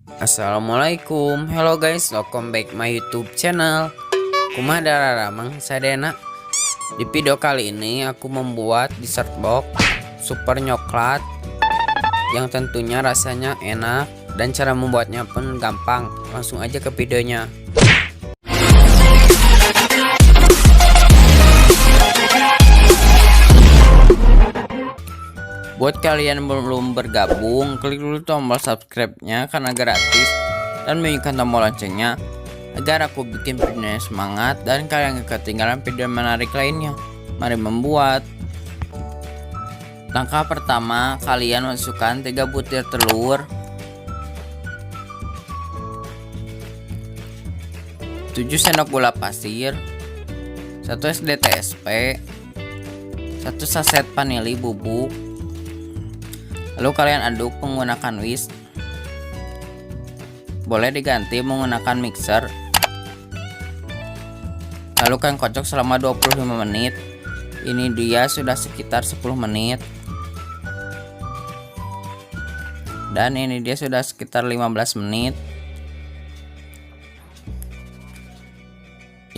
Assalamualaikum, hello guys, welcome back my YouTube channel. Kumaha Dararamang Sadena. Di video kali ini aku membuat dessert box super coklat yang tentunya rasanya enak dan cara membuatnya pun gampang. Langsung aja ke videonya. Buat kalian yang belum bergabung, klik dulu tombol subscribe-nya karena gratis dan bunyikan tombol loncengnya agar aku bikin videonya semangat dan kalian gak ketinggalan video menarik lainnya. Mari membuat. Langkah pertama, kalian masukkan 3 butir telur, 7 sendok gula pasir, 1 SD TSP, 1 saset vanili bubuk. Lalu kalian aduk menggunakan whisk. Boleh diganti menggunakan mixer. Lalu kalian kocok selama 25 menit. Ini dia sudah sekitar 10 menit. Dan ini dia sudah sekitar 15 menit.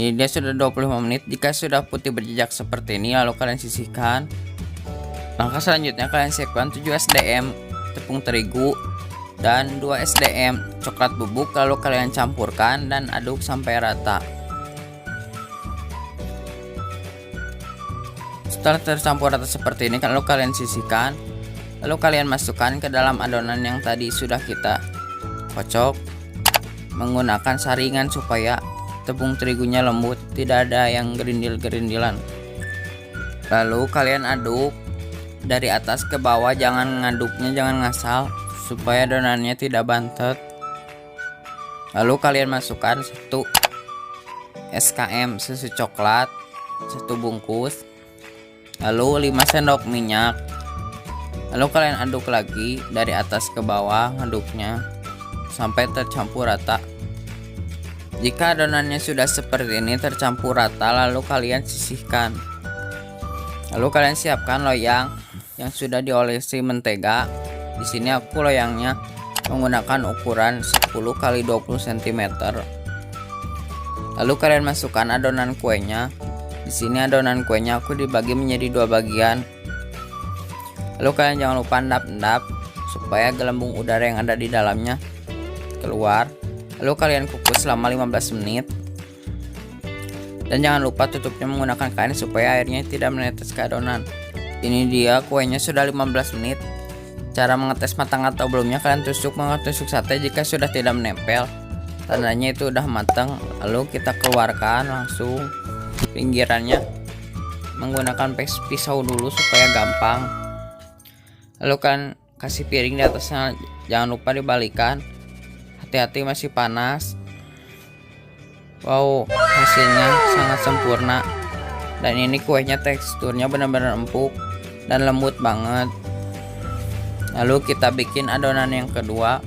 Ini dia sudah 25 menit. Jika sudah putih berjejak seperti ini, lalu kalian sisihkan. Langkah selanjutnya kalian siapkan 7 SDM tepung terigu dan 2 SDM coklat bubuk, lalu kalian campurkan dan aduk sampai rata. Setelah tercampur rata seperti ini, lalu kalian sisihkan, lalu kalian masukkan ke dalam adonan yang tadi sudah kita kocok menggunakan saringan supaya tepung terigunya lembut, tidak ada yang gerindil-gerindilan. Lalu kalian aduk dari atas ke bawah, jangan ngaduknya, jangan ngasal supaya adonannya tidak bantet. Lalu kalian masukkan 1 SKM susu coklat 1 bungkus, lalu 5 sendok minyak. Lalu kalian aduk lagi dari atas ke bawah, ngaduknya sampai tercampur rata. Jika adonannya sudah seperti ini tercampur rata, lalu kalian sisihkan. Lalu kalian siapkan loyang yang sudah diolesi mentega. Di sini aku loyangnya menggunakan ukuran 10 x 20 cm. Lalu kalian masukkan adonan kuenya. Di sini adonan kuenya aku dibagi menjadi 2 bagian. Lalu kalian jangan lupa endap-endap supaya gelembung udara yang ada di dalamnya keluar. Lalu kalian kukus selama 15 menit. Dan jangan lupa tutupnya menggunakan kain supaya airnya tidak menetes ke adonan. Ini dia kuenya sudah 15 menit. Cara mengetes matang atau belumnya, kalian tusuk mengetusuk sate. Jika sudah tidak menempel, tandanya itu udah matang. Lalu kita keluarkan langsung pinggirannya menggunakan pisau dulu supaya gampang. Lalu kalian kasih piring di atasnya, jangan lupa dibalikan. Hati-hati masih panas. Wow, hasilnya sangat sempurna. Dan ini kuenya teksturnya benar-benar empuk dan lembut banget. Lalu kita bikin adonan yang kedua.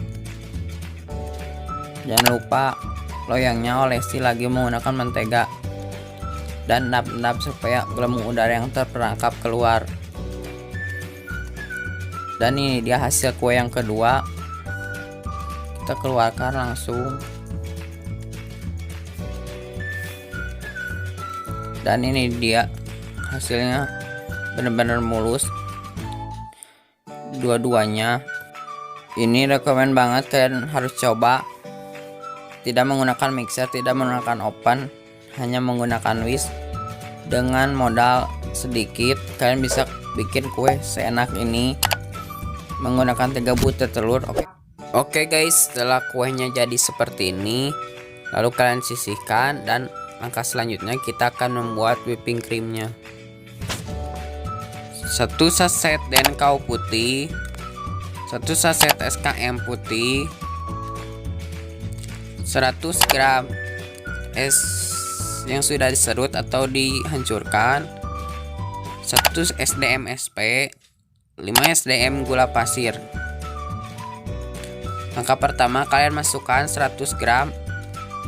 Jangan lupa loyangnya olesi lagi menggunakan mentega dan endap-endap supaya gelembung udara yang terperangkap keluar. Dan ini dia hasil kue yang kedua. Kita keluarkan langsung. Dan ini dia hasilnya, benar-benar mulus dua-duanya. Ini rekomen banget, kalian harus coba. Tidak menggunakan mixer, tidak menggunakan oven, hanya menggunakan whisk. Dengan modal sedikit kalian bisa bikin kue seenak ini menggunakan 3 butir telur. Oke guys, setelah kuenya jadi seperti ini, lalu kalian sisihkan dan langkah selanjutnya kita akan membuat whipping creamnya. 1 saset denkau putih, 1 saset SKM putih, 100 gram es yang sudah diserut atau dihancurkan, 1 SDM SP, 5 SDM gula pasir. Langkah pertama, kalian masukkan 100 gram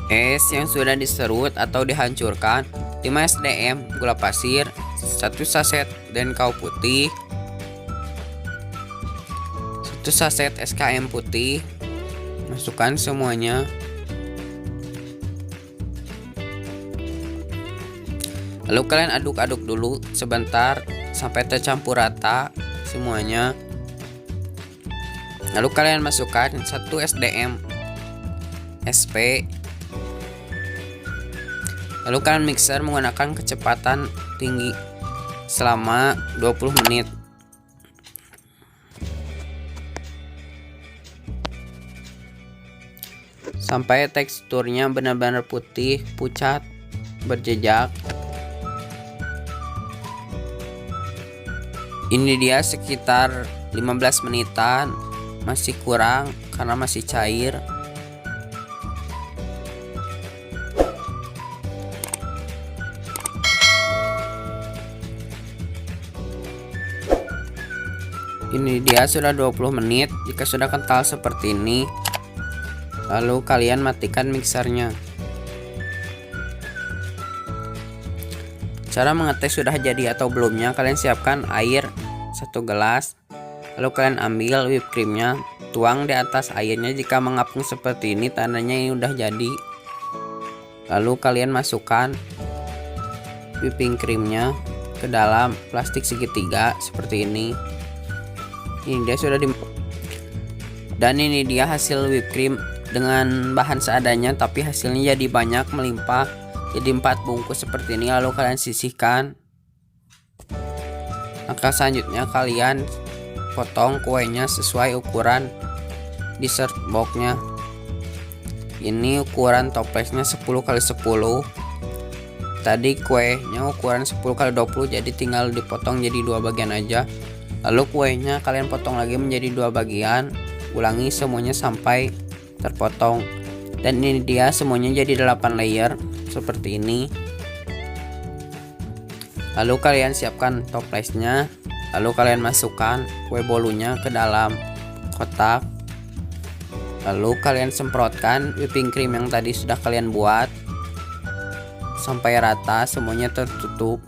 es yang sudah diserut atau dihancurkan, 5 SDM gula pasir, 1 saset denkau putih, 1 saset SKM putih, Masukkan semuanya. Lalu kalian aduk-aduk dulu sebentar sampai tercampur rata semuanya. Lalu kalian masukkan 1 SDM SP. Lalu kalian mixer menggunakan kecepatan tinggi selama 20 menit. Sampai teksturnya benar-benar putih, pucat, berjejak. Ini dia sekitar 15 menitan, masih kurang karena masih cair. Ini dia sudah 20 menit. Jika sudah kental seperti ini, lalu kalian matikan mixernya. Cara mengetes sudah jadi atau belumnya, kalian siapkan air 1 gelas. Lalu kalian ambil whipped creamnya, tuang di atas airnya. Jika mengapung seperti ini, tandanya ini udah jadi. Lalu kalian masukkan whipping creamnya ke dalam plastik segitiga seperti ini. Ini dia sudah dan ini dia hasil whipped cream dengan bahan seadanya, tapi hasilnya jadi banyak, melimpah. Jadi 4 bungkus seperti ini. Lalu kalian sisihkan. Langkah selanjutnya kalian potong kuenya sesuai ukuran dessert boxnya. Ini ukuran toplesnya 10x10. Tadi kuenya ukuran 10x20, jadi tinggal dipotong jadi 2 bagian aja. Lalu kuenya kalian potong lagi menjadi 2 bagian. Ulangi semuanya sampai terpotong. Dan ini dia semuanya jadi 8 layer seperti ini. Lalu kalian siapkan toplesnya. Lalu kalian masukkan kue bolunya ke dalam kotak. Lalu kalian semprotkan whipping cream yang tadi sudah kalian buat sampai rata, semuanya tertutup.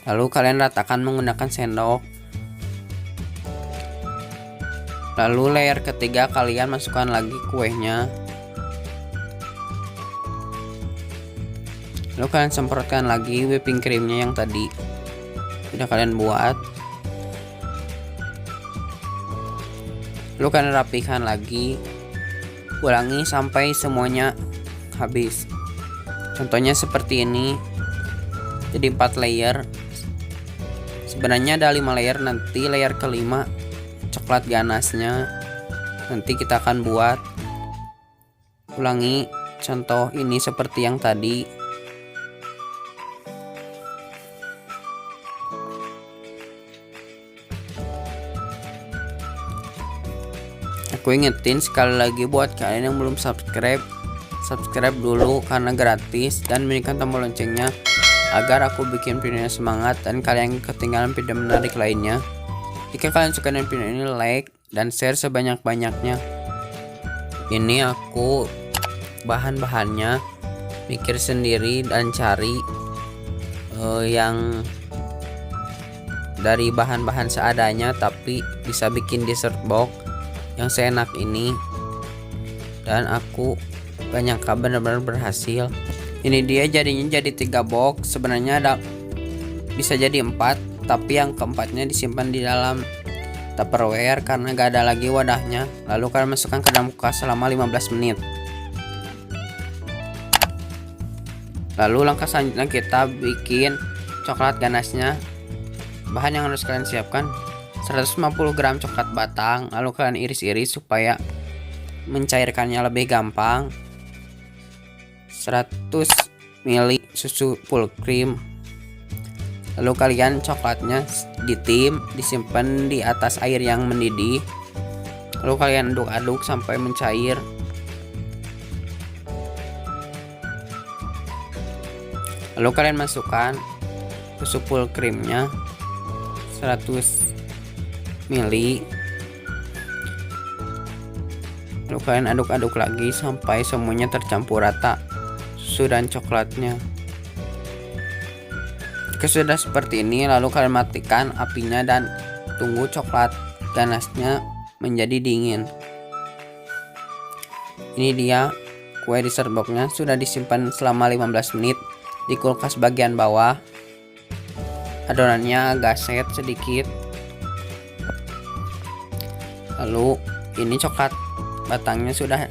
Lalu kalian ratakan menggunakan sendok. Lalu layer ketiga kalian masukkan lagi kuenya. Lalu kalian semprotkan lagi whipping creamnya yang tadi sudah kalian buat. Lalu kalian rapikan lagi. Ulangi sampai semuanya habis. Contohnya seperti ini. Jadi 4 layer. Sebenarnya ada 5 layer, nanti layer kelima coklat ganasnya nanti kita akan buat. Ulangi contoh ini seperti yang tadi. Aku ingetin sekali lagi buat kalian yang belum subscribe dulu karena gratis, dan bunyikan tombol loncengnya agar aku bikin videonya semangat dan kalian ketinggalan video menarik lainnya. Jika kalian suka dengan video ini, like dan share sebanyak-banyaknya. Ini aku bahan-bahannya mikir sendiri dan cari yang dari bahan-bahan seadanya tapi bisa bikin dessert box yang seenak ini, dan aku banyak benar-benar berhasil. Ini dia jadinya jadi 3 box. Sebenarnya ada bisa jadi 4, tapi yang keempatnya disimpan di dalam Tupperware karena gak ada lagi wadahnya. Lalu kalian masukkan ke dalam kulkas selama 15 menit. Lalu langkah selanjutnya kita bikin coklat ganasnya. Bahan yang harus kalian siapkan 150 gram coklat batang. Lalu kalian iris-iris supaya mencairkannya lebih gampang. 100 ml susu full cream. Lalu kalian coklatnya disimpan di atas air yang mendidih. Lalu kalian aduk-aduk sampai mencair. Lalu kalian masukkan susu full creamnya 100 ml. Lalu kalian aduk-aduk lagi sampai semuanya tercampur rata susu dan coklatnya. Jika sudah seperti ini, lalu kalian matikan apinya dan tunggu coklat ganasnya menjadi dingin. Ini dia kue dessert boxnya, sudah disimpan selama 15 menit di kulkas bagian bawah. Adonannya agak set sedikit. Lalu ini coklat batangnya sudah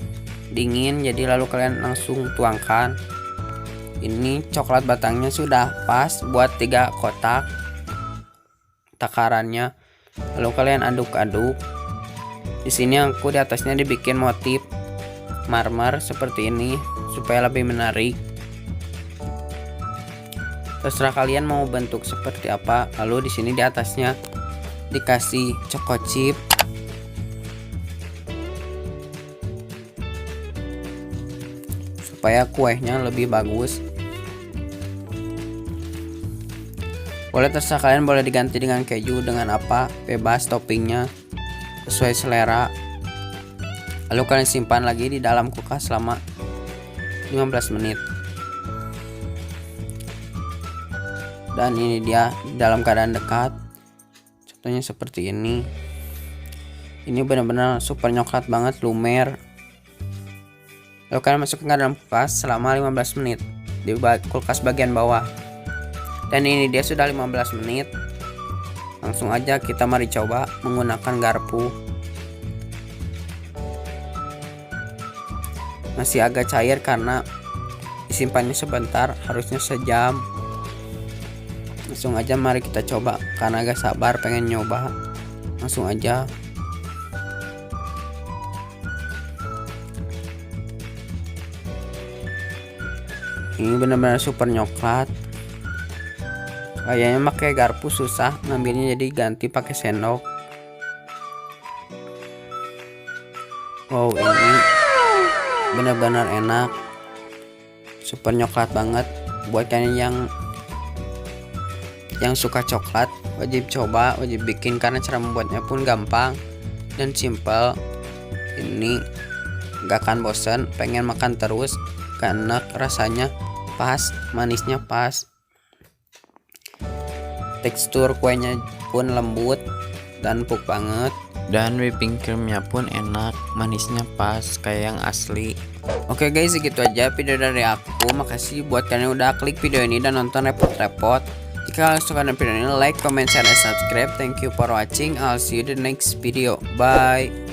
dingin, jadi lalu kalian langsung tuangkan. Ini coklat batangnya sudah pas buat 3 kotak takarannya. Lalu kalian aduk-aduk. Di sini aku di atasnya dibikin motif marmer seperti ini supaya lebih menarik. Terserah kalian mau bentuk seperti apa. Lalu di sini di atasnya dikasih choco chip. Supaya kuenya lebih bagus. Boleh terserah kalian, boleh diganti dengan keju, dengan apa, bebas toppingnya sesuai selera. Lalu kalian simpan lagi di dalam kulkas selama 15 menit. Dan ini dia dalam keadaan dekat. Contohnya seperti ini. Ini benar-benar super nyoklat banget, lumer. Lalu kalian masukkan ke dalam kulkas selama 15 menit di kulkas bagian bawah. Dan ini dia sudah 15 menit. Langsung aja kita mari coba menggunakan garpu. Masih agak cair karena disimpannya sebentar, harusnya sejam. Langsung aja mari kita coba, karena agak sabar pengen nyoba. Langsung aja. Ini benar-benar super nyoklat. Kayaknya pakai garpu susah ngambilnya, jadi ganti pakai sendok. Wow, ini benar-benar enak. Super nyoklat banget. Buat kalian yang suka coklat, wajib coba, wajib bikin, karena cara membuatnya pun gampang dan simple. Ini gak akan bosan, pengen makan terus karena rasanya pas, manisnya pas. Tekstur kuenya pun lembut dan empuk banget. Dan whipping creamnya pun enak, manisnya pas kayak yang asli. Oke guys, segitu aja video dari aku. Makasih buat kalian yang udah klik video ini dan nonton repot-repot. Jika kalian suka dengan video ini, like, comment, share, dan subscribe. Thank you for watching. I'll see you in the next video. Bye.